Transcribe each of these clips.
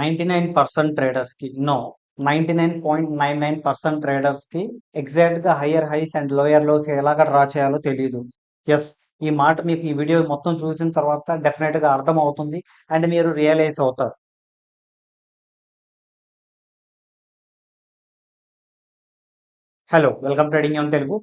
99% ట్రేడర్స్‌కి no. 99.99% ట్రేడర్స్‌కి ఎగ్జాక్ట్‌గా higher highs and lower lows ఎలాగా డ్రా చేయాలో తెలీదు. యెస్. ఈ మాట మీకు ఈ వీడియో మొత్తం చూసిన తర్వాత డెఫినిట్‌గా అర్థమవుతుంది. అండ్ మీరు రియలైజ్ అవుతారు. Hello! Welcome trading on Telugu.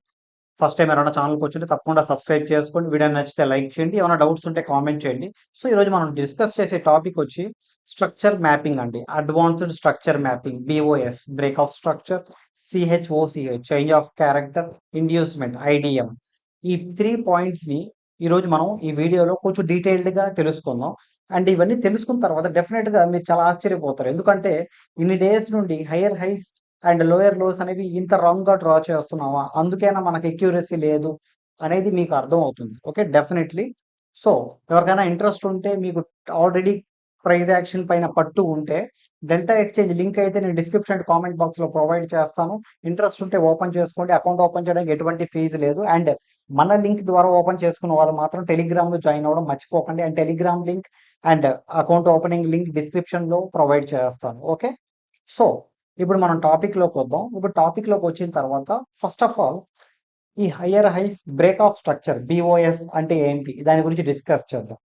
First time ఎవరైనా ఛానల్‌కి వచ్చుంటే తప్పకుండా సబ్స్క్రైబ్ చేసుకోండి. వీడియో నచ్చితే లైక్ చేయండి. ఏమైనా డౌట్స్ ఉంటే కామెంట్ చేయండి. సో, ఈరోజు మనం డిస్కస్ చేసే టాపిక్ వచ్చి స్ట్రక్చర్ మ్యాపింగ్ అండి. Advanced structure mapping BOS, break of structure, CHOCH, change of character, inducement, IDM. ఈ 3 పాయింట్స్‌ని ఈరోజు మనం ఈ వీడియోలో కొంచెం డీటెయిల్డ్‌గా తెలుసుకుందాం. అండ్ ఇవన్నీ తెలుసుకున్న తర్వాత డెఫినిట్‌గా మీరు చాలా ఆశ్చర్యపోతారు. ఎందుకంటే ఇన్ని డేస్ నుండి higher highs and lower lows అనేవి ఇంత రాంగ్‌గా డ్రా చేస్తున్నామా? అందుకేనా మనకు అక్యురసీ లేదు అనేది మీకు అర్థమవుతుంది. ఓకే. డెఫినైట్‌లీ. సో, ఎవరికైనా ఇంట్రెస్ట్ ఉంటే మీకు ఆల్రెడీ ప్రైస్ యాక్షన్ పైన పట్టు ఉంటే డెల్టా ఎక్స్‌చేంజ్ లింక్ అయితే నేను డిస్క్రిప్షన్ అండ్ కామెంట్ బాక్స్‌లో ప్రొవైడ్ చేస్తాను. ఇంట్రెస్ట్ ఉంటే ఓపెన్ చేసుకోండి. అకౌంట్ ఓపెన్ చేయడానికి ఎటువంటి ఫీజు లేదు. అండ్ మన లింక్ ద్వారా ఓపెన్ చేసుకున్న వాళ్ళు మాత్రం టెలిగ్రామ్‌లో జాయిన్ అవ్వడం మర్చిపోకండి. And telegram link and account opening link డిస్క్రిప్షన్‌లో ప్రొవైడ్ చేస్తాను. ఓకే. సో, ఇప్పుడు మనం టాపిక్‌లోకొద్దాం. ఇప్పుడు టాపిక్‌లోకొచ్చిన తర్వాత ఫస్ట్ ఆఫ్ ఆల్ ఈ higher highs break of structure BOS అంటే ఏంటి? దాని గురించి డిస్కస్ చేద్దాం.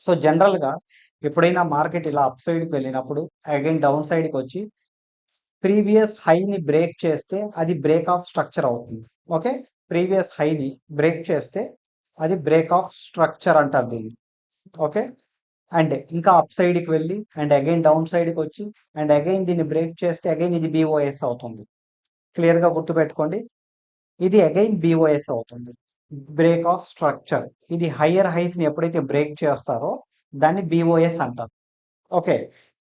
సో, జనరల్‌గా ఎప్పుడైనా మార్కెట్ ఇలా అప్ సైడ్‌కి వెళ్ళినప్పుడు అగైన్ డౌన్ సైడ్‌కొచ్చి ప్రీవియస్ హైని బ్రేక్ చేస్తే అది బ్రేక్ ఆఫ్ స్ట్రక్చర్ అవుతుంది. ఓకే. ప్రీవియస్ హైని బ్రేక్ చేస్తే అది బ్రేక్ ఆఫ్ స్ట్రక్చర్ అంటారు దీన్ని. ఓకే. అండ్ ఇంకా అప్ సైడ్‌కి వెళ్ళి అండ్ అగైన్ డౌన్ సైడ్‌కొచ్చి అండ్ అగైన్ దీన్ని బ్రేక్ చేస్తే అగైన్ ఇది బీఓఎస్ అవుతుంది. క్లియర్‌గా గుర్తుపెట్టుకోండి. ఇది అగైన్ బీఓఎస్ అవుతుంది. Break of structure. ఇది హైయర్ హైస్‌ని ఎప్పుడైతే బ్రేక్ చేస్తారో దాన్ని బీఓఎస్ అంటారు. ఓకే.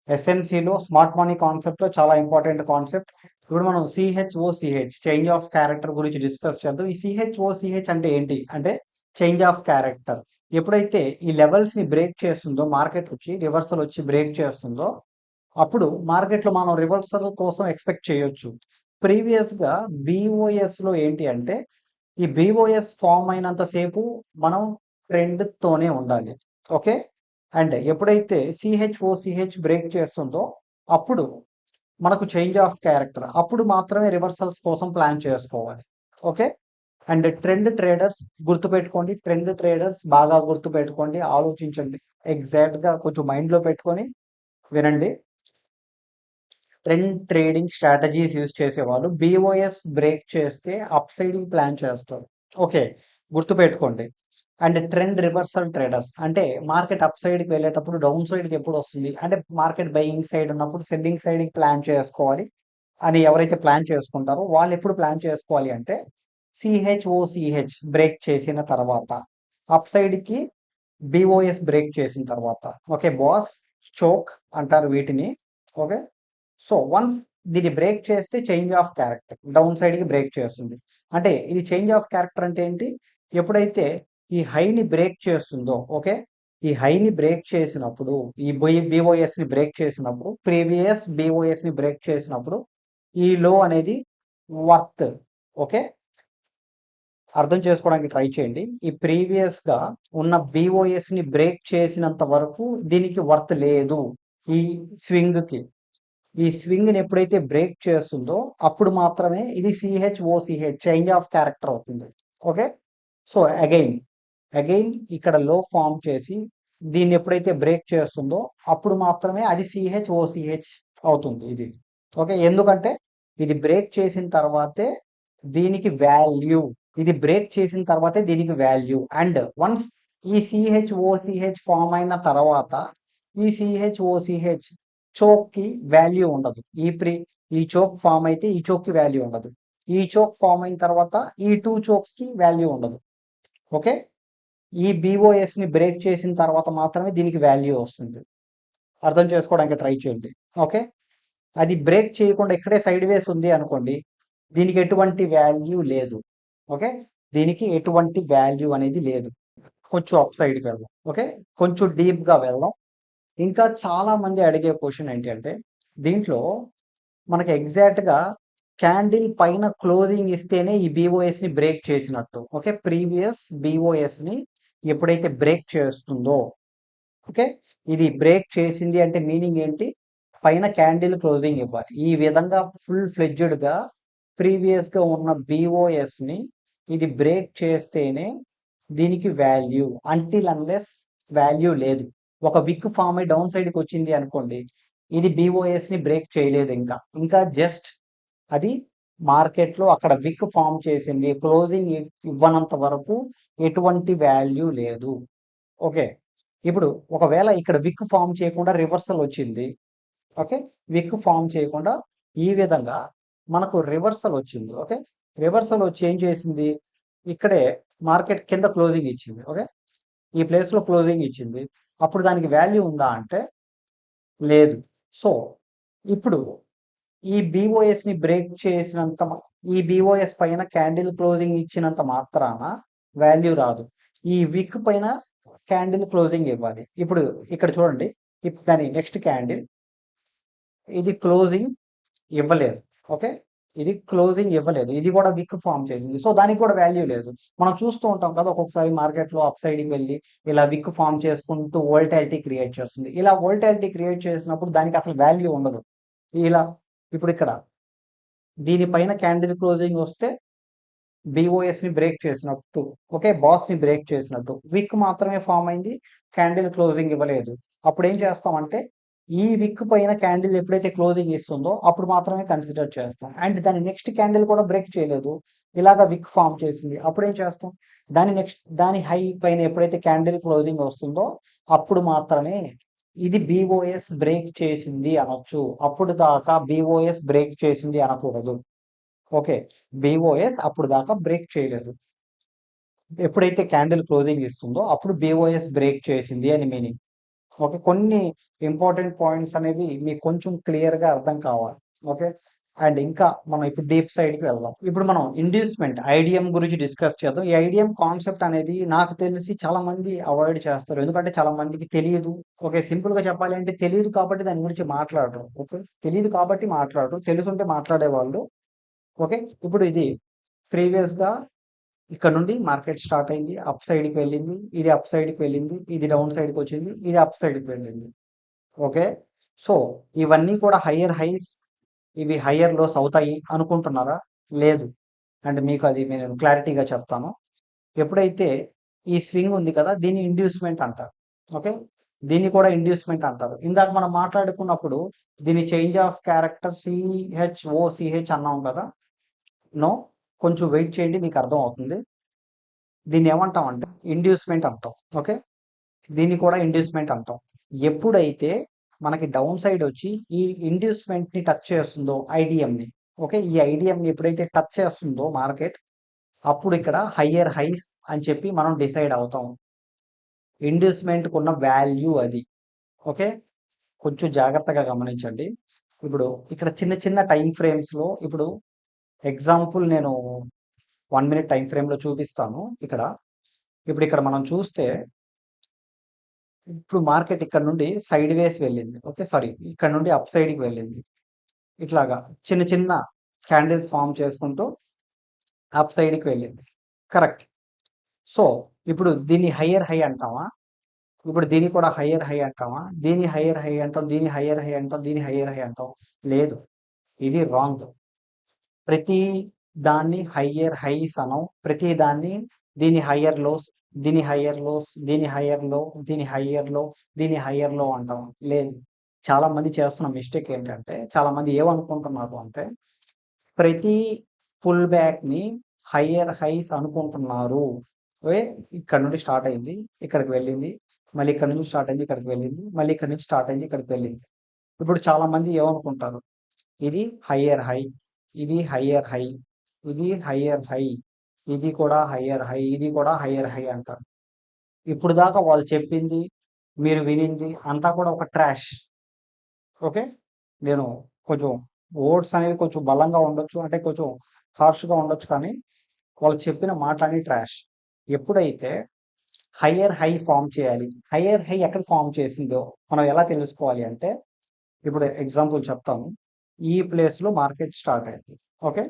ఎస్ఎంసీలో స్మార్ట్ మనీ కాన్సెప్ట్‌లో చాలా ఇంపార్టెంట్ కాన్సెప్ట్. ఇప్పుడు మనం సీహెచ్ఓసీహెచ్ చేంజ్ ఆఫ్ క్యారెక్టర్ గురించి డిస్కస్ చేద్దాం. ఈ సీహెచ్ఓసీహెచ్ అంటే ఏంటి? అంటే చేంజ్ ఆఫ్ క్యారెక్టర్. ఎప్పుడైతే ఈ లెవెల్స్‌ని బ్రేక్ చేస్తుందో మార్కెట్ వచ్చి రివర్సల్ వచ్చి బ్రేక్ చేస్తుందో అప్పుడు మార్కెట్‌లో మనం రివర్సల్ కోసం ఎక్స్‌పెక్ట్ చేయొచ్చు. ప్రీవియస్‌గా బీఓఎస్‌లో ఏంటి అంటే, ఈ బీఓఎస్ ఫార్మ్ అయినంత సేపు మనం ట్రెండ్‌తోనే ఉండాలి. ఓకే. అండ్ ఎప్పుడైతే సీహెచ్ఓసీహెచ్ బ్రేక్ చేస్తుందో, అప్పుడు మనకు చేంజ్ ఆఫ్ క్యారెక్టర్. అప్పుడు మాత్రమే రివర్సల్స్ కోసం ప్లాన్ చేసుకోవాలి. ఓకే. అండ్ ట్రెండ్ ట్రేడర్స్ గుర్తుపెట్టుకోండి. ట్రెండ్ ట్రేడర్స్ బాగా గుర్తుపెట్టుకోండి. ఆలోచించండి. ఎగ్జాక్ట్‌గా కొంచెం మైండ్‌లో పెట్టుకొని వినండి. ట్రెండ్ ట్రేడింగ్ స్ట్రాటజీస్ యూజ్ చేసేవాళ్ళు బీఓఎస్ బ్రేక్ చేస్తే అప్ సైడ్‌కి ప్లాన్ చేస్తారు. ఓకే. గుర్తుపెట్టుకోండి. అండ్ ట్రెండ్ రివర్సల్ ట్రేడర్స్ అంటే మార్కెట్ అప్ సైడ్‌కి వెళ్ళేటప్పుడు డౌన్ సైడ్‌కి ఎప్పుడొస్తుంది? అంటే మార్కెట్ బయింగ్ సైడ్ ఉన్నప్పుడు సెల్లింగ్ సైడ్‌కి ప్లాన్ చేసుకోవాలి అని ఎవరైతే ప్లాన్ చేసుకుంటారో వాళ్ళు ఎప్పుడు ప్లాన్ చేసుకోవాలి అంటే సీహెచ్ఓసీహెచ్ బ్రేక్ చేసిన తర్వాత. అప్ సైడ్‌కి బీఓఎస్ బ్రేక్ చేసిన తర్వాత. ఓకే. బాస్, చోక్ అంటారు వీటిని. ఓకే. సో, వన్స్ దీన్ని బ్రేక్ చేస్తే చేంజ్ ఆఫ్ క్యారెక్టర్. డౌన్ సైడ్‌కి బ్రేక్ చేస్తుంది. అంటే ఇది చేంజ్ ఆఫ్ క్యారెక్టర్ అంటే ఏంటి? ఎప్పుడైతే ఈ హైని బ్రేక్ చేస్తుందో ఓకే. ఈ హైని బ్రేక్ చేసినప్పుడు ఈ బీఓఎస్‌ని బ్రేక్ చేసినప్పుడు ప్రీవియస్ బీఓఎస్‌ని బ్రేక్ చేసినప్పుడు ఈ లో అనేది వర్త్. ఓకే. అర్థం చేసుకోవడానికి ట్రై చేయండి. ఈ ప్రీవియస్‌గా ఉన్న బీఓఎస్‌ని బ్రేక్ చేసినంత వరకు దీనికి వర్త్ లేదు. ఈ స్వింగ్‌కి. ఈ స్వింగ్‌ని ఎప్పుడైతే బ్రేక్ చేస్తుందో, అప్పుడు మాత్రమే ఇది సీహెచ్ఓసీహెచ్ చేంజ్ ఆఫ్ క్యారెక్టర్ అవుతుంది. ఓకే. సో, అగైన్ ఇక్కడ లో ఫార్మ్ చేసి దీన్ని ఎప్పుడైతే బ్రేక్ చేస్తుందో, అప్పుడు మాత్రమే అది సీహెచ్ఓసీహెచ్ అవుతుంది ఇది. ఓకే. ఎందుకంటే ఇది బ్రేక్ చేసిన తర్వాతే దీనికి వాల్యూ. ఇది బ్రేక్ చేసిన తర్వాతే దీనికి వాల్యూ. అండ్ వన్స్ ఈ సీహెచ్ఓసీహెచ్ ఫార్మ్ అయిన తర్వాత ఈ సీహెచ్ఓసీహెచ్ చోక్‌కి వాల్యూ ఉండదు. ఈ చోక్ ఫార్మ్ అయితే ఈ చోక్‌కి వాల్యూ ఉండదు. ఈ చోక్ ఫార్మ్ అయిన తర్వాత ఈ 2 చోక్స్‌కి వాల్యూ ఉండదు. ఓకే. ఈ బీఓఎస్‌ని బ్రేక్ చేసిన తర్వాత మాత్రమే దీనికి వాల్యూ వస్తుంది. అర్థం చేసుకోవడానికి ట్రై చేయండి. ఓకే. అది బ్రేక్ చేయకుండా ఇక్కడే సైడ్‌వేస్ ఉంది అనుకోండి. దీనికి ఎటువంటి వాల్యూ లేదు. ఓకే. దీనికి ఎటువంటి వాల్యూ అనేది లేదు. కొంచెం అప్ సైడ్‌కి వెళ్దాం. ఓకే. కొంచెం డీప్‌గా వెళ్దాం. ఇంకా చాలా మంది అడిగే క్వెషన్ ఏంటి అంటే, దీంట్లో మనకి ఎగ్జాక్ట్‌గా క్యాండిల్ పైన క్లోజింగ్ ఇస్తేనే ఈ బీఓఎస్‌ని బ్రేక్ చేసినట్టు. ఓకే. ప్రీవియస్ బీఓఎస్‌ని ఎప్పుడైతే బ్రేక్ చేస్తుందో, ఓకే. ఇది బ్రేక్ చేసింది అంటే మీనింగ్ ఏంటి? పైన క్యాండిల్ క్లోజింగ్ ఇవ్వాలి. ఈ విధంగా ఫుల్ ఫ్లెడ్జ్డ్గా ప్రీవియస్గా ఉన్న BOSని ఇది బ్రేక్ చేస్తేనే దీనికి వాల్యూ. అంటిల్ అన్లెస్ వాల్యూ లేదు. ఒక విక్ ఫామ్ అయి డౌన్ సైడ్కి వచ్చింది అనుకోండి, ఇది BOSని బ్రేక్ చేయలేదు. ఇంకా జస్ట్ అది మార్కెట్లో అక్కడ విక్ ఫామ్ చేసింది. క్లోజింగ్ ఇవ్వనంత వరకు ఎటువంటి వాల్యూ లేదు. ఓకే, ఇప్పుడు ఒకవేళ ఇక్కడ విక్ ఫామ్ చేయకుండా రివర్సల్ వచ్చింది. ఓకే, విక్ ఫామ్ చేయకుండా ఈ విధంగా మనకు రివర్సల్ వచ్చింది. ఓకే, రివర్సల్ వచ్చి ఏం చేసింది, ఇక్కడే మార్కెట్ కింద క్లోజింగ్ ఇచ్చింది. ఓకే, ఈ ప్లేస్లో క్లోజింగ్ ఇచ్చింది. అప్పుడు దానికి వాల్యూ ఉందా అంటే లేదు. సో ఇప్పుడు ఈ BOSని బ్రేక్ చేసినంత ఈ BOS పైన క్యాండిల్ క్లోజింగ్ ఇచ్చినంత మాత్రాన వాల్యూ రాదు. ఈ విక్ పైన క్యాండిల్ క్లోజింగ్ ఇవ్వాలి. ఇప్పుడు ఇక్కడ చూడండి, దాని నెక్స్ట్ క్యాండిల్ ఇది క్లోజింగ్ ఇవ్వలేదు. ఓకే, ఇది క్లోజింగ్ ఇవ్వలేదు. ఇది కూడా విక్ ఫామ్ చేసింది. సో దానికి కూడా వాల్యూ లేదు. మనం చూస్తూ ఉంటాం కదా, ఒక్కొక్కసారి మార్కెట్లో అప్ సైడ్కి వెళ్ళి ఇలా విక్ ఫామ్ చేసుకుంటూ వోల్టాలిటీ క్రియేట్ చేస్తుంది. ఇలా వోల్టాలిటీ క్రియేట్ చేసినప్పుడు దానికి అసలు వాల్యూ ఉండదు. ఇలా ఇప్పుడు ఇక్కడ దీనిపైన క్యాండిల్ క్లోజింగ్ వస్తే BOSని బ్రేక్ చేసినట్టు. ఓకే, బాస్ని బ్రేక్ చేసినట్టు. విక్ మాత్రమే ఫామ్ అయింది, క్యాండిల్ క్లోజింగ్ ఇవ్వలేదు. అప్పుడు ఏం చేస్తామంటే ఈ విక్ పైన క్యాండిల్ ఎప్పుడైతే క్లోజింగ్ ఇస్తుందో అప్పుడు మాత్రమే కన్సిడర్ చేస్తాం. అండ్ దాని నెక్స్ట్ క్యాండిల్ కూడా బ్రేక్ చేయలేదు, ఇలాగ విక్ ఫామ్ చేసింది. అప్పుడు ఏం చేస్తాం, దాని హై పైన ఎప్పుడైతే క్యాండిల్ క్లోజింగ్ వస్తుందో అప్పుడు మాత్రమే ఇది BOS బ్రేక్ చేసింది అనొచ్చు. అప్పుడు దాకా BOS బ్రేక్ చేసింది అనకూడదు. ఓకే, BOS అప్పుడు దాకా బ్రేక్ చేయలేదు. ఎప్పుడైతే క్యాండిల్ క్లోజింగ్ ఇస్తుందో అప్పుడు BOS బ్రేక్ చేసింది అని మీనింగ్. ఓకే, కొన్ని ఇంపార్టెంట్ పాయింట్స్ అనేవి మీకు కొంచెం క్లియర్గా అర్థం కావాలి. ఓకే, అండ్ ఇంకా మనం ఇప్పుడు డీప్ సైడ్కి వెళ్దాం. ఇప్పుడు మనం ఇండ్యూస్మెంట్ IDM గురించి డిస్కస్ చేద్దాం. ఈ IDM కాన్సెప్ట్ అనేది నాకు తెలిసి చాలా మంది అవాయిడ్ చేస్తారు, ఎందుకంటే చాలా మందికి తెలియదు. ఓకే, సింపుల్గా చెప్పాలి అంటే తెలియదు కాబట్టి దాని గురించి మాట్లాడరు. ఓకే, తెలియదు కాబట్టి మాట్లాడరు, తెలుసుంటే మాట్లాడేవాళ్ళు. ఓకే, ఇప్పుడు ఇది ప్రీవియస్గా ఇక్కడ నుండి మార్కెట్ స్టార్ట్ అయింది, అప్ సైడ్కి వెళ్ళింది, ఇది అప్ సైడ్కి వెళ్ళింది, ఇది డౌన్ సైడ్కి వచ్చింది, ఇది అప్ సైడ్కి వెళ్ళింది. ఓకే, సో ఇవన్నీ కూడా హయ్యర్ హైస్, ఇవి హయ్యర్ లోస్ అవుతాయి అనుకుంటున్నారా? లేదు. అండ్ మీకు అది నేను క్లారిటీగా చెప్తాను. ఎప్పుడైతే ఈ స్వింగ్ ఉంది కదా, దీన్ని ఇండ్యూస్మెంట్ అంటారు. ఓకే, దీన్ని కూడా ఇండ్యూస్మెంట్ అంటారు. ఇందాక మనం మాట్లాడుకున్నప్పుడు దీని చేంజ్ ఆఫ్ క్యారెక్టర్ CHOCH అన్నాం కదా. నో, కొంచెం వెయిట్ చేయండి, మీకు అర్థం అవుతుంది. దీన్ని ఏమంటాం అంటే ఇండ్యూస్మెంట్ అంటాం. ఓకే, దీన్ని కూడా ఇండ్యూస్మెంట్ అంటాం. ఎప్పుడైతే మనకి డౌన్ సైడ్ వచ్చి ఈ ఇండ్యూస్మెంట్ని టచ్ చేస్తుందో ఐడిఎంని, ఓకే, ఈ ఐడిఎంని ఎప్పుడైతే టచ్ చేస్తుందో మార్కెట్, అప్పుడు ఇక్కడ హయ్యర్ హైస్ అని చెప్పి మనం డిసైడ్ అవుతాం. ఇండ్యూస్మెంట్కి ఉన్న వాల్యూ అది. ఓకే, కొంచెం జాగ్రత్తగా గమనించండి. ఇప్పుడు ఇక్కడ చిన్న చిన్న టైం ఫ్రేమ్స్లో, ఇప్పుడు ఎగ్జాంపుల్ నేను 1 minute టైం ఫ్రేమ్లో చూపిస్తాను. ఇప్పుడు ఇక్కడ మనం చూస్తే ఇప్పుడు మార్కెట్ ఇక్కడ నుండి సైడ్ వేస్ వెళ్ళింది. ఓకే, సారీ, ఇక్కడ నుండి అప్ సైడ్కి వెళ్ళింది. ఇట్లాగా చిన్న చిన్న క్యాండిల్స్ ఫామ్ చేసుకుంటూ అప్ సైడ్కి వెళ్ళింది. కరెక్ట్. సో ఇప్పుడు దీన్ని హయ్యర్ హై అంటామా? ఇప్పుడు దీన్ని కూడా హయ్యర్ హై అంటామా? దీన్ని హయ్యర్ హై అంటాం, దీన్ని హయ్యర్ హై అంటాం, దీన్ని హయ్యర్ హై అంటాం. లేదు, ఇది రాంగ్. ప్రతి దాన్ని హయ్యర్ హైస్ అనం, ప్రతి దాన్ని దీని హయ్యర్ లోస్, దీని హయ్యర్ లోస్, దీని హయ్యర్ లో, దీని హయ్యర్ లో, దీని హయ్యర్ లో అంటాం. లేదు, చాలా మంది చేస్తున్న మిస్టేక్ ఏంటంటే, చాలా మంది ఏమనుకుంటున్నారు అంటే ప్రతి పుల్ బ్యాక్ ని హయ్యర్ హైస్ అనుకుంటున్నారు. ఇక్కడ నుండి స్టార్ట్ అయింది, ఇక్కడికి వెళ్ళింది, మళ్ళీ ఇక్కడ నుంచి స్టార్ట్ అయింది, ఇక్కడికి వెళ్ళింది, మళ్ళీ ఇక్కడ నుంచి స్టార్ట్ అయింది, ఇక్కడికి వెళ్ళింది. ఇప్పుడు చాలా మంది ఏమనుకుంటారు, ఇది హయ్యర్ హై, ఇది హయ్యర్ హై, ఇది హయ్యర్ హై, ఇది కూడా హయ్యర్ హై, ఇది కూడా హయ్యర్ హై అంటారు. ఇప్పుడు దాకా వాళ్ళు చెప్పింది, మీరు వినింది అంతా కూడా ఒక ట్రాష్. ఓకే, నేను కొంచెం వర్డ్స్ అనేవి కొంచెం బలంగా ఉండొచ్చు, అంటే కొంచెం హార్ష్గా ఉండొచ్చు, కానీ వాళ్ళు చెప్పిన మాటలన్నీ ట్రాష్. ఎప్పుడైతే హయ్యర్ హై ఫామ్ చేయాలి, హయ్యర్ హై ఎక్కడ ఫామ్ చేసిందో మనం ఎలా తెలుసుకోవాలి అంటే, ఇప్పుడు ఎగ్జాంపుల్ చెప్తాను. ఈ ప్లేస్లో మార్కెట్ స్టార్ట్ అయింది. ఓకే,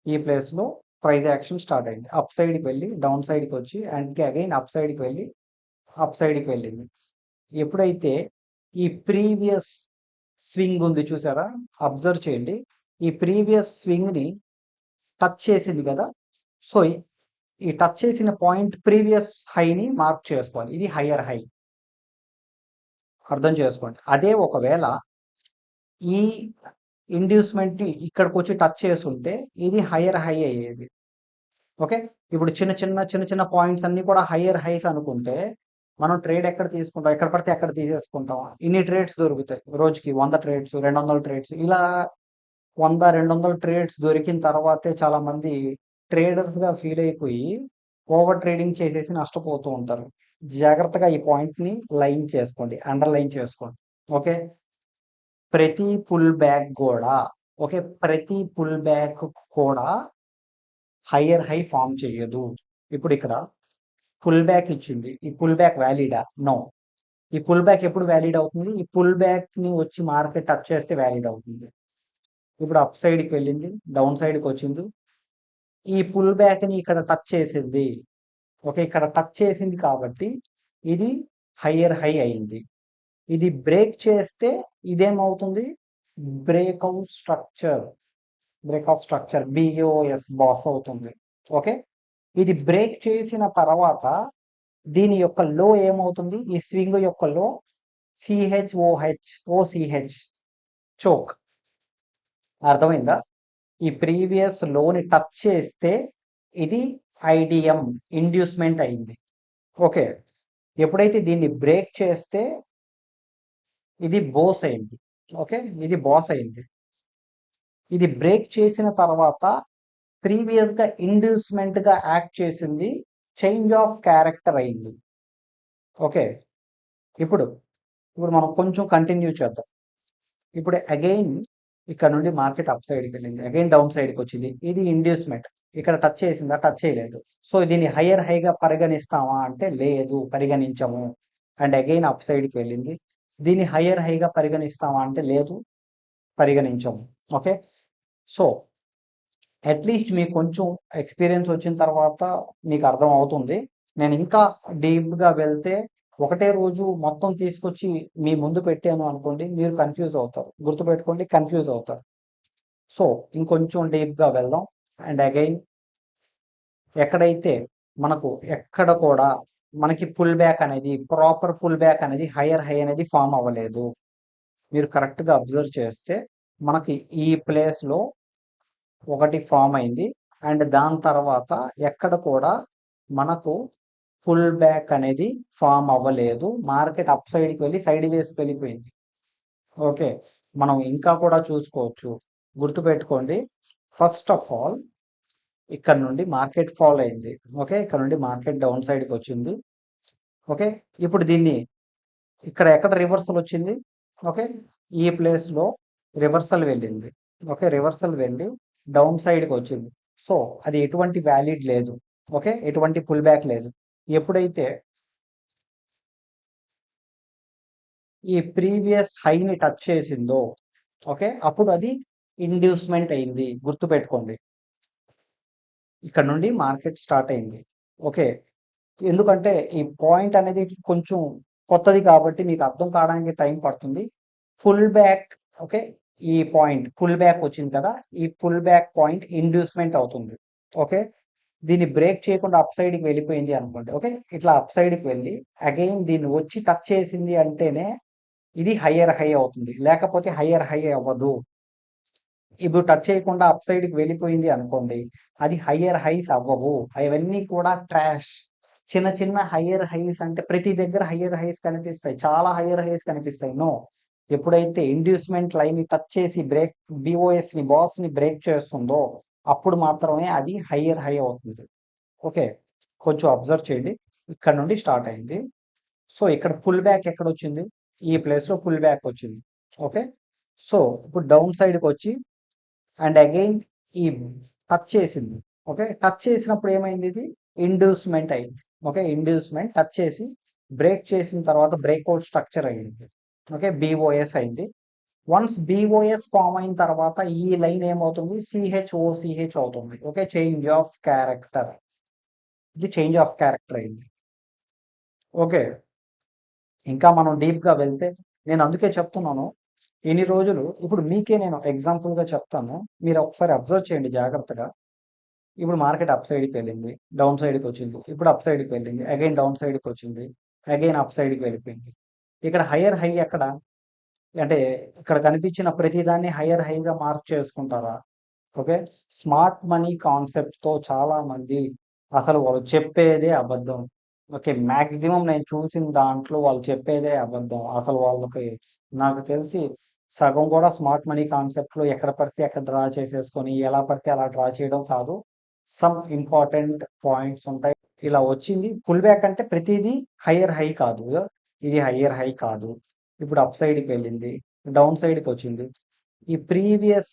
ఈ ప్లేస్లో ప్రైస్ యాక్షన్ స్టార్ట్ అయింది, అప్ సైడ్కి వెళ్ళి డౌన్ సైడ్కి వచ్చి అండ్ అగైన్ అప్ సైడ్కి వెళ్ళి అప్ సైడ్కి వెళ్ళింది. ఎప్పుడైతే ఈ ప్రీవియస్ స్వింగ్ ఉంది చూసారా? అబ్జర్వ్ చేయండి. ఈ ప్రీవియస్ స్వింగ్ని టచ్ చేసింది కదా. సో ఈ టచ్ చేసిన పాయింట్ ప్రీవియస్ హైని మార్క్ చేసుకోవాలి. ఇది హయ్యర్ హై, అర్థం చేసుకోండి. అదే ఒకవేళ ఈ ఇండ్యూస్మెంట్ని ఇక్కడికి వచ్చి టచ్ చేసుంటే ఇది హయ్యర్ హై అయ్యేది. ఓకే, ఇప్పుడు చిన్న చిన్న పాయింట్స్ అన్ని కూడా హయ్యర్ హైస్ అనుకుంటే మనం ట్రేడ్ ఎక్కడ తీసుకుంటాం? ఎక్కడ పడితే అక్కడ తీసేసుకుంటాం. ఇన్ని ట్రేడ్స్ దొరుకుతాయి రోజుకి, 100 ట్రేడ్స్, 200 ట్రేడ్స్, ఇలా 100-200 ట్రేడ్స్ దొరికిన తర్వాతే చాలా మంది ట్రేడర్స్ గా ఫీల్ అయిపోయి ఓవర్ ట్రేడింగ్ చేసేసి నష్టపోతూ ఉంటారు. జాగ్రత్తగా ఈ పాయింట్ ని లైన్ చేసుకోండి, అండర్లైన్ చేసుకోండి. ఓకే, ప్రతి పుల్ బ్యాక్ కూడా ఓకే ప్రతి పుల్ బ్యాక్ కూడా హయ్యర్ హై ఫామ్ చేయదు. ఇప్పుడు ఇక్కడ పుల్ బ్యాక్ ఇచ్చింది, ఈ పుల్ బ్యాక్ వ్యాలిడా? నో. ఈ పుల్ బ్యాక్ ఎప్పుడు వ్యాలిడ్ అవుతుంది? ఈ పుల్ బ్యాక్ ని వచ్చి మార్కెట్ టచ్ చేస్తే వ్యాలిడ్ అవుతుంది. ఇప్పుడు అప్ సైడ్కి వెళ్ళింది, డౌన్ సైడ్కి వచ్చింది, ఈ పుల్ బ్యాక్ ని ఇక్కడ టచ్ చేసింది. ఓకే, ఇక్కడ టచ్ చేసింది కాబట్టి ఇది హయ్యర్ హై అయింది. ఇది బ్రేక్ చేస్తే ఇదేమవుతుంది? Breakout structure, breakout structure BOS boss అవుతుంది. ఓకే, ఇది బ్రేక్ చేసిన తర్వాత దీని యొక్క లో ఏమవుతుంది? ఈ స్వింగ్ యొక్క లో ఓసిహెచ్ చోక్. అర్థమైందా? ఈ ప్రీవియస్ లోని టచ్ చేస్తే ఇది ఐడిఎం, ఇండ్యూస్మెంట్ అయింది. ఓకే, ఎప్పుడైతే దీన్ని బ్రేక్ చేస్తే ఇది బోస్ అయింది. ఓకే, ఇది బాస్ అయింది. ఇది బ్రేక్ చేసిన తర్వాత ప్రీవియస్ గా ఇండ్యూస్మెంట్ గా యాక్ట్ చేసింది, చేంజ్ ఆఫ్ క్యారెక్టర్ అయింది. ఓకే, ఇప్పుడు ఇప్పుడు మనం కొంచెం కంటిన్యూ చేద్దాం. ఇప్పుడు అగైన్ ఇక్కడ నుండి మార్కెట్ అప్ సైడ్కి వెళ్ళింది, అగైన్ డౌన్ సైడ్కి వచ్చింది, ఇది ఇండ్యూస్మెంట్. ఇక్కడ టచ్ చేసిందా? టచ్ చేయలేదు. సో దీన్ని హయ్యర్ హైగా పరిగణిస్తామా అంటే లేదు, పరిగణించము. అండ్ అగైన్ అప్ సైడ్కి వెళ్ళింది, దీన్ని హయ్యర్ హైగా పరిగణిస్తామా అంటే లేదు, పరిగణించము. ఓకే, సో అట్లీస్ట్ మీకు కొంచెం ఎక్స్పీరియన్స్ వచ్చిన తర్వాత మీకు అర్థం అవుతుంది. నేను ఇంకా డీప్గా వెళ్తే ఒకటే రోజు మొత్తం తీసుకొచ్చి మీ ముందు పెట్టాను అనుకోండి, మీరు కన్ఫ్యూజ్ అవుతారు. గుర్తుపెట్టుకోండి, కన్ఫ్యూజ్ అవుతారు. సో ఇంకొంచెం డీప్గా వెళ్దాం. అండ్ అగైన్ ఎక్కడైతే ఎక్కడ కూడా మనకి పుల్ బ్యాక్ అనేది, ప్రాపర్ పుల్ బ్యాక్ అనేది, హయ్యర్ హై అనేది ఫామ్ అవ్వలేదు. మీరు కరెక్ట్గా అబ్జర్వ్ చేస్తే మనకి ఈ ప్లేస్లో ఒకటి ఫామ్ అయింది. అండ్ దాని తర్వాత ఎక్కడ కూడా మనకు పుల్ బ్యాక్ అనేది ఫామ్ అవ్వలేదు. మార్కెట్ అప్ సైడ్కి వెళ్ళి సైడ్ వేస్కి వెళ్ళిపోయింది. ఓకే, మనం ఇంకా కూడా చూసుకోవచ్చు. గుర్తుపెట్టుకోండి, ఫస్ట్ ఆఫ్ ఆల్ ఇక్కడ నుండి మార్కెట్ ఫాల్ అయింది. ఓకే, ఇక్కడ నుండి మార్కెట్ డౌన్ సైడ్కి వచ్చింది. ఓకే, ఇప్పుడు దీన్ని ఇక్కడ ఎక్కడ రివర్సల్ వచ్చింది? ఓకే, ఈ ప్లేస్లో రివర్సల్ వెళ్ళింది. ఓకే, రివర్సల్ వెళ్ళి డౌన్ సైడ్కి వచ్చింది. సో అది ఎటువంటి వ్యాలిడ్ లేదు. ఓకే, ఎటువంటి పుల్ బ్యాక్ లేదు. ఎప్పుడైతే ఈ ప్రీవియస్ హైని టచ్ చేసిందో ఓకే, అప్పుడు అది ఇండ్యూస్మెంట్ అయింది. గుర్తుపెట్టుకోండి, ఇక్కడ నుండి మార్కెట్ స్టార్ట్ అయింది. ఓకే, ఎందుకంటే ఈ పాయింట్ అనేది కొంచెం కొత్తది కాబట్టి మీకు అర్థం కావడానికి టైం పడుతుంది. పుల్ బ్యాక్, ఓకే, ఈ పాయింట్ పుల్ బ్యాక్ వచ్చింది కదా, ఈ పుల్ బ్యాక్ పాయింట్ ఇండ్యూస్మెంట్ అవుతుంది. ఓకే, దీన్ని బ్రేక్ చేయకుండా అప్ సైడ్కి వెళ్ళిపోయింది అనుకోండి. ఓకే, ఇట్లా అప్ సైడ్కి వెళ్ళి అగైన్ దీన్ని వచ్చి టచ్ చేసింది అంటేనే ఇది హయ్యర్ హై అవుతుంది, లేకపోతే హయ్యర్ హై అవ్వదు. ఇప్పుడు టచ్ చేయకుండా అప్ సైడ్కి వెళ్ళిపోయింది అనుకోండి, అది హయ్యర్ హైస్ అవ్వవు. అవన్నీ కూడా ట్రాష్. చిన్న చిన్న హయ్యర్ హైస్ అంటే ప్రతి దగ్గర హయ్యర్ హైస్ కనిపిస్తాయి, చాలా హయ్యర్ హైస్ కనిపిస్తాయి. నో, ఎప్పుడైతే ఇండ్యూస్మెంట్ లైన్ ని టచ్ చేసి బ్రేక్ బిఓఎస్ ని బాస్ ని బ్రేక్ చేస్తుందో అప్పుడు మాత్రమే అది హయ్యర్ హై అవుతుంది. ఓకే, కొంచెం అబ్జర్వ్ చేయండి, ఇక్కడ నుండి స్టార్ట్ అయింది. సో ఇక్కడ పుల్ బ్యాక్ ఎక్కడ వచ్చింది? ఈ ప్లేస్లో పుల్ బ్యాక్ వచ్చింది. ఓకే, సో ఇప్పుడు డౌన్ సైడ్కి వచ్చి అండ్ అగైన్ ఈ టచ్ చేసింది. ఓకే, టచ్ చేసినప్పుడు ఏమైంది? ఇది ఇండ్యూస్మెంట్ అయింది. ఓకే, ఇండ్యూస్మెంట్ టచ్ చేసి బ్రేక్ చేసిన తర్వాత బ్రేక్అవుట్ స్ట్రక్చర్ అయింది. ఓకే, బిఓఎస్ అయింది. వన్స్ బిఓఎస్ ఫామ్ అయిన తర్వాత ఈ లైన్ ఏమవుతుంది? సిహెచ్ఓసిహెచ్ అవుతుంది. ఓకే, చేంజ్ ఆఫ్ క్యారెక్టర్, ఇది చేంజ్ ఆఫ్ క్యారెక్టర్ అయింది. ఓకే, ఇంకా మనం డీప్గా వెళ్తే నేను అందుకే చెప్తున్నాను, ఇన్ని రోజులు ఇప్పుడు మీకే నేను ఎగ్జాంపుల్గా చెప్తాను, మీరు ఒకసారి అబ్జర్వ్ చేయండి జాగ్రత్తగా. ఇప్పుడు మార్కెట్ అప్ సైడ్కి వెళ్ళింది, డౌన్ సైడ్కి వచ్చింది, ఇప్పుడు అప్ సైడ్కి వెళ్ళింది, అగైన్ డౌన్ సైడ్కి వచ్చింది, అగైన్ అప్ సైడ్కి వెళ్ళిపోయింది. ఇక్కడ హయ్యర్ హై ఎక్కడ? అంటే ఇక్కడ కనిపించిన ప్రతిదాన్ని హయ్యర్ హైగా మార్క్ చేసుకుంటారా? ఓకే. స్మార్ట్ మనీ కాన్సెప్ట్‌తో చాలామంది అసలు వాళ్ళు చెప్పేదే అబద్ధం. ఓకే. మాక్సిమం నేను చూసిన దాంట్లో వాళ్ళు చెప్పేదే అబద్ధం. అసలు వాళ్ళకి నాకు తెలిసి సగం కూడా స్మార్ట్ మనీ కాన్సెప్ట్‌లో ఎక్కడ పడితే అక్కడ డ్రా చేసేసుకొని, ఎలా పడితే అలా డ్రా చేయడం కాదు. సమ్ ఇంపార్టెంట్ పాయింట్స్ ఉంటాయి. ఇలా వచ్చింది పుల్ బ్యాక్ అంటే ప్రతీదీ హయ్యర్ హై కాదు. ఇది హయ్యర్ హై కాదు. ఇప్పుడు అప్ సైడ్‌కి వెళ్ళింది, డౌన్ సైడ్‌కి వచ్చింది. ఈ ప్రీవియస్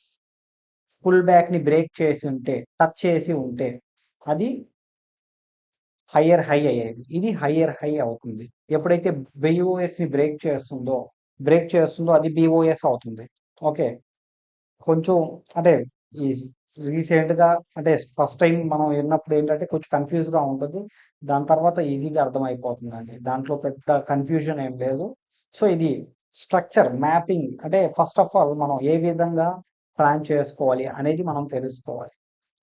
పుల్ బ్యాక్‌ని బ్రేక్ చేసి ఉంటే, టచ్ చేసి ఉంటే అది హయ్యర్ హై అయ్యేది. ఇది హయ్యర్ హై అవుతుంది. ఎప్పుడైతే బీఓఎస్‌ని బ్రేక్ చేస్తుందో అది బీఓఎస్ అవుతుంది. ఓకే. కొంచెం అంటే ఈ రీసెంట్‌గా అంటే ఫస్ట్ టైమ్ మనం విన్నప్పుడు ఏంటంటే కొంచెం కన్‌ఫ్యూజ్‌గా ఉంటుంది. దాని తర్వాత ఈజీగా అర్థమైపోతుందండి. దాంట్లో పెద్ద కన్‌ఫ్యూజన్ ఏం లేదు. సో, ఇది స్ట్రక్చర్ మ్యాపింగ్ అంటే ఫస్ట్ ఆఫ్ ఆల్ మనం ఏ విధంగా ప్లాన్ చేసుకోవాలి అనేది మనం తెలుసుకోవాలి.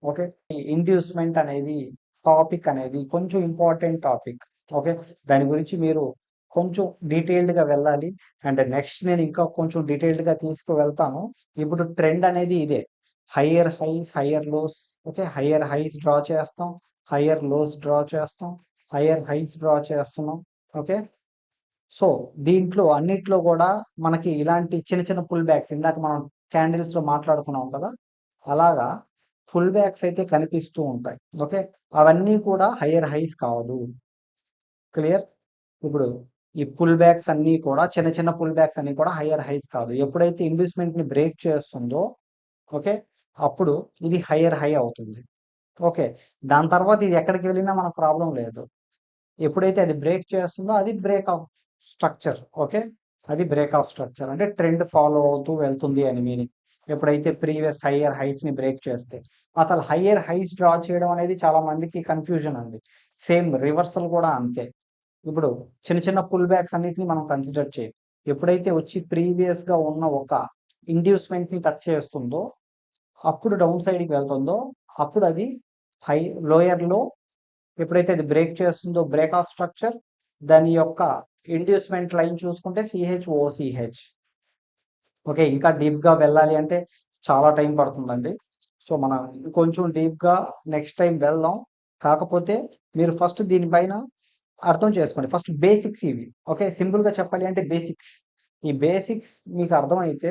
ఓకే. ఈ ఇండ్యూస్మెంట్ అనేది టాపిక్ అనేది కొంచెం ఇంపార్టెంట్ టాపిక్. ఓకే. దాని గురించి మీరు కొంచెం డీటెయిల్డ్‌గా వెళ్ళాలి. అండ్ నెక్స్ట్ నేను ఇంకా కొంచెం డీటెయిల్డ్‌గా తీసుకువెళ్తాను. ఇప్పుడు ట్రెండ్ అనేది ఇదే. Higher highs, higher lows. Okay. Higher highs draw చేస్తాం. హయ్యర్ లోస్ డ్రా చేస్తాం. హయ్యర్ హైస్ డ్రా చేస్తున్నాం. ఓకే. సో, దీంట్లో అన్నిట్లో గూడా మనకి ఇలాంటి చిన్న చిన్న పుల్ బ్యాక్స్ ఇందాక మనం క్యాండిల్స్‌లో మాట్లాడుకున్నాం కదా! అలాగా పుల్ బ్యాక్స్ అయితే కనిపిస్తూ ఉంటాయి. ఓకే. అవన్నీ కూడా హయ్యర్ హైస్ కాదు. క్లియర్? ఇప్పుడు ఈ పుల్ బ్యాక్స్ అన్నీ కూడా చిన్న చిన్న పుల్ బ్యాక్స్ అన్నీ కూడా హయ్యర్ హైస్ కాదు. ఎప్పుడైతే ఇండ్యూస్‌మెంట్‌ని బ్రేక్ చేస్తుందో ఓకే. అప్పుడు ఇది హయ్యర్ హై అవుతుంది. ఓకే. దాని తర్వాత ఇది ఎక్కడికి వెళ్ళినా మనకు ప్రాబ్లమ్ లేదు. ఎప్పుడైతే అది బ్రేక్ చేస్తుందో అది బ్రేక్ ఆఫ్ స్ట్రక్చర్. ఓకే. అది బ్రేక్ ఆఫ్ స్ట్రక్చర్ అంటే ట్రెండ్ ఫాలో అవుతూ వెళ్తుంది అని మీనింగ్. ఎప్పుడైతే ప్రీవియస్ హయ్యర్ హైస్‌ని బ్రేక్ చేస్తే. అసలు హయ్యర్ హైస్ డ్రా చేయడం అనేది చాలా మందికి కన్‌ఫ్యూజన్ అండి. సేమ్ రివర్సల్ కూడా అంతే. ఇప్పుడు చిన్న చిన్న పుల్ బ్యాక్స్ అన్నిటిని మనం కన్సిడర్ చేయం. ఎప్పుడైతే వచ్చి ప్రీవియస్‌గా ఉన్న ఒక ఇండ్యూస్‌మెంట్‌ని టచ్ చేస్తుందో, అప్పుడు డౌన్ సైడ్‌కి వెళ్తుందో, అప్పుడు అది హై లోయర్‌లో ఎప్పుడైతే అది బ్రేక్ చేస్తుందో బ్రేక్ ఆఫ్ స్ట్రక్చర్ దాని యొక్క ఇండ్యూస్మెంట్ లైన్ చూసుకుంటే సిహెచ్ఓసిహెచ్. ఓకే. ఇంకా డీప్‌గా వెళ్ళాలి అంటే చాలా టైం పడుతుందండి. సో, మనం ఇంకొంచెం డీప్‌గా నెక్స్ట్ టైమ్ వెళ్దాం. కాకపోతే మీరు ఫస్ట్ దీనిపైన అర్థం చేసుకోండి. ఫస్ట్ బేసిక్స్ ఇవి. ఓకే. సింపుల్‌గా చెప్పాలి అంటే బేసిక్స్. ఈ బేసిక్స్ మీకు అర్థమైతే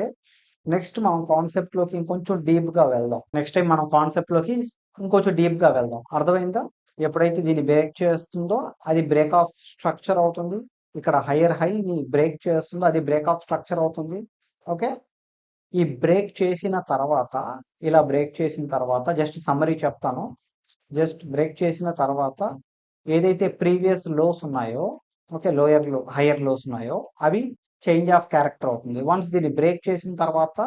నెక్స్ట్ మనం కాన్సెప్ట్‌లోకి ఇంకొంచెం డీప్‌గా వెళ్దాం. నెక్స్ట్ టైమ్ మనం కాన్సెప్ట్‌లోకి ఇంకొంచెం డీప్‌గా వెళ్దాం. అర్థమైందా? ఎప్పుడైతే దీన్ని బ్రేక్ చేస్తుందో అది బ్రేక్ ఆఫ్ స్ట్రక్చర్ అవుతుంది. ఇక్కడ హైయర్ హైని బ్రేక్ చేస్తుందో అది బ్రేక్ ఆఫ్ స్ట్రక్చర్ అవుతుంది. ఓకే. ఈ బ్రేక్ చేసిన తర్వాత ఇలా బ్రేక్ చేసిన తర్వాత జస్ట్ సమ్మరీ చెప్తాను. జస్ట్ బ్రేక్ చేసిన తర్వాత ఏదైతే ప్రీవియస్ లోస్ ఉన్నాయో ఓకే. హైయర్ లోస్ ఉన్నాయో అవి చేంజ్ ఆఫ్ క్యారెక్టర్ అవుతుంది. వన్స్ దీన్ని బ్రేక్ చేసిన తర్వాత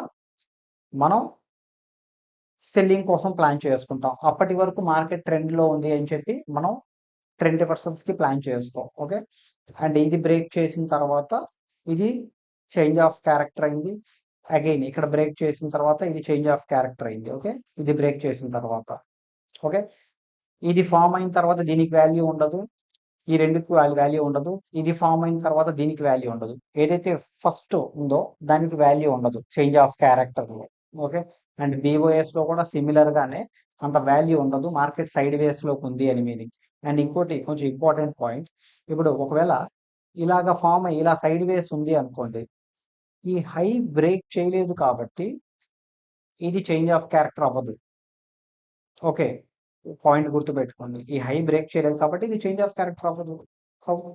మనం సెల్లింగ్ కోసం ప్లాన్ చేసుకుంటాం. అప్పటి వరకు మార్కెట్ ట్రెండ్‌లో ఉంది అని చెప్పి మనం ట్రెండ్ రివర్సల్స్‌కి ప్లాన్ చేసుకోం. ఓకే. అండ్ ఇది బ్రేక్ చేసిన తర్వాత ఇది చేంజ్ ఆఫ్ క్యారెక్టర్ అయింది. అగైన్ ఇక్కడ బ్రేక్ చేసిన తర్వాత ఇది చేంజ్ ఆఫ్ క్యారెక్టర్ అయింది. ఓకే. ఇది బ్రేక్ చేసిన తర్వాత. ఓకే. ఇది ఫార్మ్ అయిన తర్వాత దీనికి వాల్యూ ఉండదు. ఈ రెండుకి వాల్యూ ఉండదు. ఇది ఫార్మ్ అయిన తర్వాత దీనికి వాల్యూ ఉండదు. ఏదైతే ఫస్ట్ ఉందో దానికి వాల్యూ ఉండదు చేంజ్ ఆఫ్ క్యారెక్టర్‌లో. ఓకే. అండ్ బీఓఎస్‌లో కూడా సిమిలర్ గానే అంత వాల్యూ ఉండదు. మార్కెట్ సైడ్ వేస్‌లోకి ఉంది అని మీనింగ్. అండ్ ఇంకోటి కొంచెం ఇంపార్టెంట్ పాయింట్. ఇప్పుడు ఒకవేళ ఇలాగ ఫార్మ్ అయ్యి ఇలా సైడ్ వేస్ ఉంది అనుకోండి. ఈ హై బ్రేక్ చేయలేదు కాబట్టి ఇది చేంజ్ ఆఫ్ క్యారెక్టర్ అవ్వదు. ఓకే. పాయింట్ గుర్తుపెట్టుకోండి. ఈ హై బ్రేక్ చేయలేదు కాబట్టి ఇది చేంజ్ ఆఫ్ క్యారెక్టర్ అవ్వదు. అవ్వదు.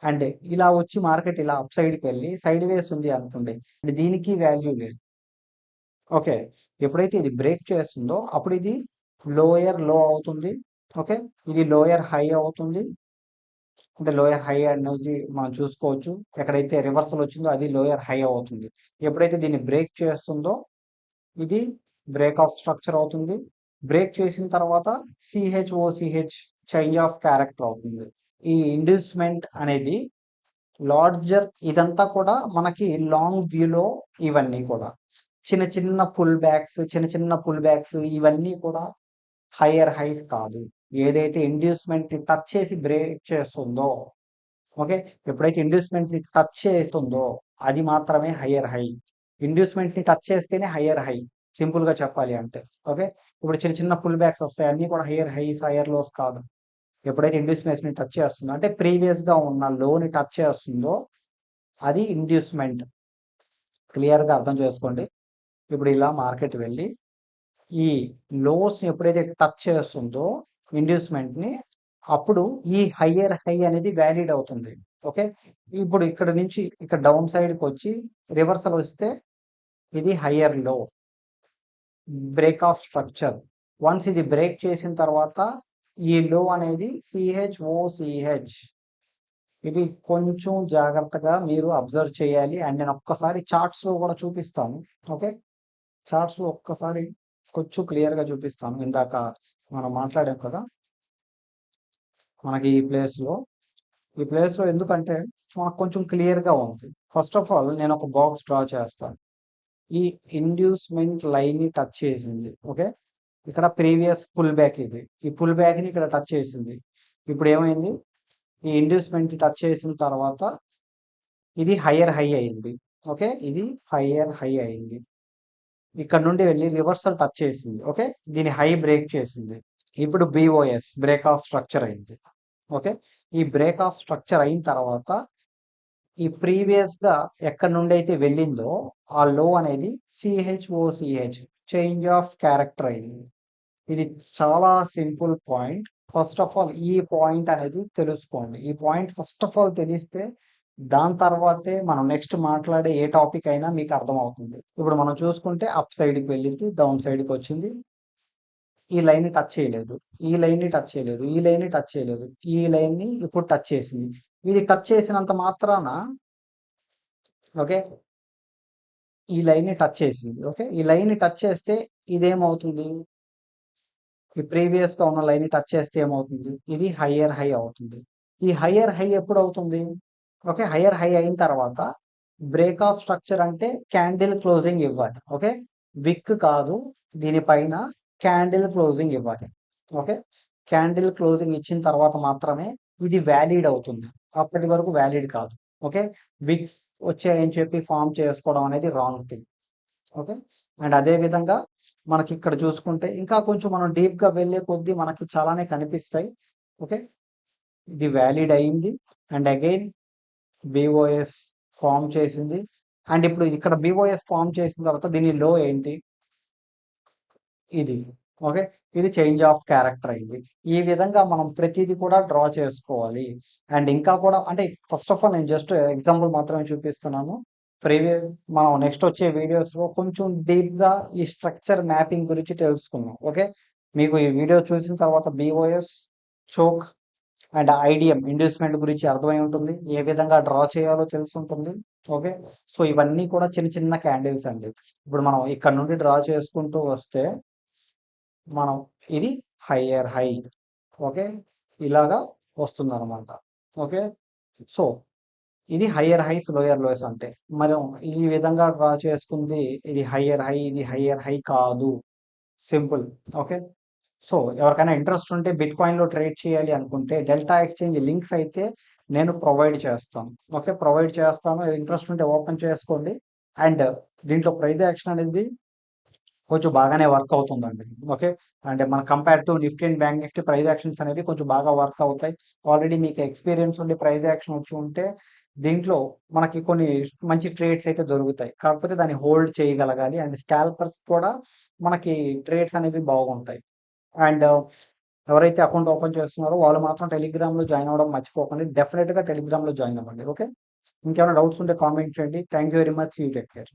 అండ్ ఇలా వచ్చి మార్కెట్ ఇలా అప్ సైడ్‌కి వెళ్లి సైడ్ వేస్ ఉంది అనుకోండి. దీనికి వాల్యూ లేదు. ఓకే. ఎప్పుడైతే ఇది బ్రేక్ చేస్తుందో అప్పుడు ఇది లోయర్ లో అవుతుంది. ఓకే. ఇది లోయర్ హై అవుతుంది. అంటే లోయర్ హై అనేది మనం చూసుకోవచ్చు. ఎక్కడైతే రివర్సల్ వచ్చిందో అది లోయర్ హై అవుతుంది. ఎప్పుడైతే దీన్ని బ్రేక్ చేస్తుందో ఇది బ్రేక్ ఆఫ్ స్ట్రక్చర్ అవుతుంది. బ్రేక్ చేసిన తర్వాత సిహెచ్ఓసిహెచ్ చేంజ్ ఆఫ్ క్యారెక్టర్ అవుతుంది. ఈ ఇండ్యూస్మెంట్ అనేది లార్జర్ ఇదంతా కూడా మనకి లాంగ్ వ్యూలో ఇవన్నీ కూడా చిన్న చిన్న పుల్ బ్యాక్స్ ఇవన్నీ కూడా హయ్యర్ హైస్ కాదు. ఏదైతే ఇండ్యూస్మెంట్ ని టచ్ చేసి బ్రేక్ చేస్తుందో, ఓకే, ఎప్పుడైతే ఇండ్యూస్మెంట్ ని టచ్ చేస్తుందో అది మాత్రమే హయ్యర్ హై. ఇండ్యూస్మెంట్ ని టచ్ చేస్తేనే హయ్యర్ హై, సింపుల్ గా చెప్పాలి అంటే. ఓకే, ఇప్పుడు చిన్న చిన్న పుల్ బ్యాక్స్ వస్తాయి, అన్ని కూడా హయ్యర్ హైస్ హయ్యర్ లోస్ కాదు. ఎప్పుడైతే ఇండ్యూస్మెంట్ ని టచ్ చేస్తుందో అంటే ప్రీవియస్ గా ఉన్న లోని టచ్ చేస్తుందో అది ఇండ్యూస్మెంట్. క్లియర్ గా అర్థం చేసుకోండి. ఇప్పుడు ఇలా మార్కెట్ వెళ్ళి ఈ లోస్ ని ఎప్పుడైతే టచ్ చేస్తుందో ఇండ్యూస్మెంట్ ని, అప్పుడు ఈ హయ్యర్ హై అనేది వ్యాలిడ్ అవుతుంది. ఓకే, ఇప్పుడు ఇక్కడ నుంచి ఇక్కడ డౌన్ సైడ్ కి వచ్చి రివర్సల్ వస్తే ఇది హయ్యర్ లో, బ్రేక్ ఆఫ్ స్ట్రక్చర్. వన్స్ ఇది బ్రేక్ చేసిన తర్వాత ఈ లో అనేది సిహెచ్. ఇవి కొంచెం జాగ్రత్తగా మీరు అబ్జర్వ్ చేయాలి. అండ్ నేను ఒక్కసారి చార్ట్స్ లో కూడా చూపిస్తాను. ఓకే, చార్ట్స్ లో ఒక్కసారి కొంచెం క్లియర్ గా చూపిస్తాను. ఇందాక మనం మాట్లాడాం కదా, మనకి ఈ ప్లేస్ లో ఎందుకంటే మనకు కొంచెం క్లియర్ గా ఉంది. ఫస్ట్ ఆఫ్ ఆల్ నేను ఒక బాక్స్ డ్రా చేస్తాను. ఈ ఇండ్యూస్మెంట్ లైన్ ని టచ్ చేసింది. ఓకే, ఇక్కడ ప్రీవియస్ పుల్ బ్యాక్ ఇది, ఈ పుల్ బ్యాక్ ని ఇక్కడ టచ్ చేసింది. ఇప్పుడు ఏమైంది, ఈ ఇండ్యూస్మెంట్ టచ్ చేసిన తర్వాత ఇది హయ్యర్ హై అయింది. ఓకే, ఇది హయ్యర్ హై అయింది. ఇక్కడ నుండి వెళ్ళి రివర్సల్ టచ్ చేసింది. ఓకే, దీని హై బ్రేక్ చేసింది. ఇప్పుడు బిఓఎస్ బ్రేక్ ఆఫ్ స్ట్రక్చర్ అయింది. ఓకే, ఈ బ్రేక్ ఆఫ్ స్ట్రక్చర్ అయిన తర్వాత ఈ ప్రీవియస్ గా ఎక్కడి నుండి అయితే వెళ్ళిందో ఆ లో అనేది సిహెచ్ చేంజ్ ఆఫ్ క్యారెక్టర్ అయింది. ఇది చాలా simple point. First of all ఈ పాయింట్ అనేది తెలుసుకోండి. ఈ పాయింట్ ఫస్ట్ ఆఫ్ ఆల్ తెలిస్తే దాని తర్వాతే మనం నెక్స్ట్ మాట్లాడే ఏ టాపిక్ అయినా మీకు అర్థమవుతుంది. ఇప్పుడు మనం చూసుకుంటే అప్ సైడ్కి వెళ్ళింది, డౌన్ సైడ్కి వచ్చింది, ఈ లైన్ ని టచ్ చేయలేదు, ఈ లైన్ ని టచ్ చేయలేదు, ఈ లైన్ ని టచ్ చేయలేదు, ఈ లైన్ ని ఇప్పుడు టచ్ చేసింది. ఇది టచ్ చేసినంత మాత్రాన, ఓకే, ఈ లైన్ ని టచ్ చేసింది. ఓకే, ఈ లైన్ ని టచ్ చేస్తే ఇదేమవుతుంది, ఈ ప్రీవియస్ గా ఉన్న లైన్ ని టచ్ చేస్తే ఏమవుతుంది, ఇది హయ్యర్ హై అవుతుంది. ఈ హయ్యర్ హై ఎప్పుడు అవుతుంది, ఓకే, హయ్యర్ హై అయిన తర్వాత బ్రేక్ ఆఫ్ స్ట్రక్చర్ అంటే క్యాండిల్ క్లోజింగ్ ఇవ్వాలి. ఓకే, విక్ కాదు, దీనిపైన క్యాండిల్ క్లోజింగ్ ఇవ్వాలి. ఓకే, క్యాండిల్ క్లోజింగ్ ఇచ్చిన తర్వాత మాత్రమే ఇది వ్యాలిడ్ అవుతుంది, అప్పటి వరకు వ్యాలిడ్ కాదు. ఓకే, విక్స్ వచ్చాయని చెప్పి ఫామ్ చేసుకోవడం అనేది రాంగ్ థింగ్. ఓకే, అండ్ అదే విధంగా మనకి ఇక్కడ చూసుకుంటే ఇంకా కొంచెం మనం డీప్ గా వెళ్ళే కొద్దీ మనకి చాలానే కనిపిస్తాయి. ఓకే, ఇది వ్యాలిడ్ అయింది అండ్ అగైన్ బిఓఎస్ ఫామ్ చేసింది. అండ్ ఇప్పుడు ఇక్కడ బిఓఎస్ ఫామ్ చేసిన తర్వాత దీని లో ఏంటి, ఇది. ఓకే, ఇది చేంజ్ ఆఫ్ క్యారెక్టర్ అయింది. ఈ విధంగా మనం ప్రతిదీ కూడా డ్రా చేసుకోవాలి. అండ్ ఇంకా కూడా అంటే ఫస్ట్ ఆఫ్ ఆల్ నేను జస్ట్ ఎగ్జాంపుల్ మాత్రమే చూపిస్తున్నాను. ప్రీవియస్ మనం నెక్స్ట్ వచ్చే వీడియోస్ లో కొంచెం డీప్ గా ఈ స్ట్రక్చర్ మ్యాపింగ్ గురించి తెలుసుకుందాం. ఓకే, మీకు ఈ వీడియో చూసిన తర్వాత బిఓఎస్, చోక్ అండ్ ఐడిఎం ఇండ్యూస్మెంట్ గురించి అర్థమై ఉంటుంది, ఏ విధంగా డ్రా చేయాలో తెలిసి ఉంటుంది. ఓకే, సో ఇవన్నీ కూడా చిన్న చిన్న క్యాండిల్స్ అండి. ఇప్పుడు మనం ఇక్కడ నుండి డ్రా చేసుకుంటూ వస్తే మనం ఇది హయ్యర్ హై, ఓకే, ఇలాగా వస్తుంది అనమాట. ఓకే, సో ఇది హయ్యర్ హైస్ లోయర్ లోయస్ అంటే మనం ఈ విధంగా డ్రా చేసుకుంది ఇది హయ్యర్ హై, ఇది హయ్యర్ హై కాదు, సింపుల్. ఓకే, సో ఎవరికైనా ఇంట్రెస్ట్ ఉంటే బిట్ కాయిన్ లో ట్రేడ్ చేయాలి అనుకుంటే డెల్టా ఎక్స్చేంజ్ లింక్స్ అయితే నేను ప్రొవైడ్ చేస్తాను. ఓకే, ప్రొవైడ్ చేస్తాను, ఇంట్రెస్ట్ ఉంటే ఓపెన్ చేసుకోండి. అండ్ దీంట్లో ప్రైజ్ యాక్షన్ అనేది కొంచెం బాగానే వర్క్ అవుతుందండి. ఓకే, అంటే మన compare to Nifty and bank Nifty price actions అనేవి కొంచెం బాగా వర్క్ అవుతాయి. ఆల్రెడీ మీకు ఎక్స్పీరియన్స్ ఉండి ప్రైజ్ యాక్షన్ వచ్చి ఉంటే దీంట్లో మనకి కొన్ని మంచి ట్రేడ్స్ అయితే దొరుకుతాయి. కాకపోతే దాన్ని హోల్డ్ చేయగలగాలి. అండ్ స్కాల్పర్స్ కూడా మనకి ట్రేడ్స్ అనేవి బాగుంటాయి. అండ్ ఎవరైతే అకౌంట్ ఓపెన్ చేస్తున్నారో వాళ్ళు మాత్రం టెలిగ్రామ్ లో జాయిన్ అవ్వడం మర్చిపోకండి. డెఫినెట్ గా టెలిగ్రామ్ లో జాయిన్ అవ్వండి. ఓకే, ఇంకేమైనా డౌట్స్ ఉంటే కామెంట్ చేయండి. Thank you very much. You take care.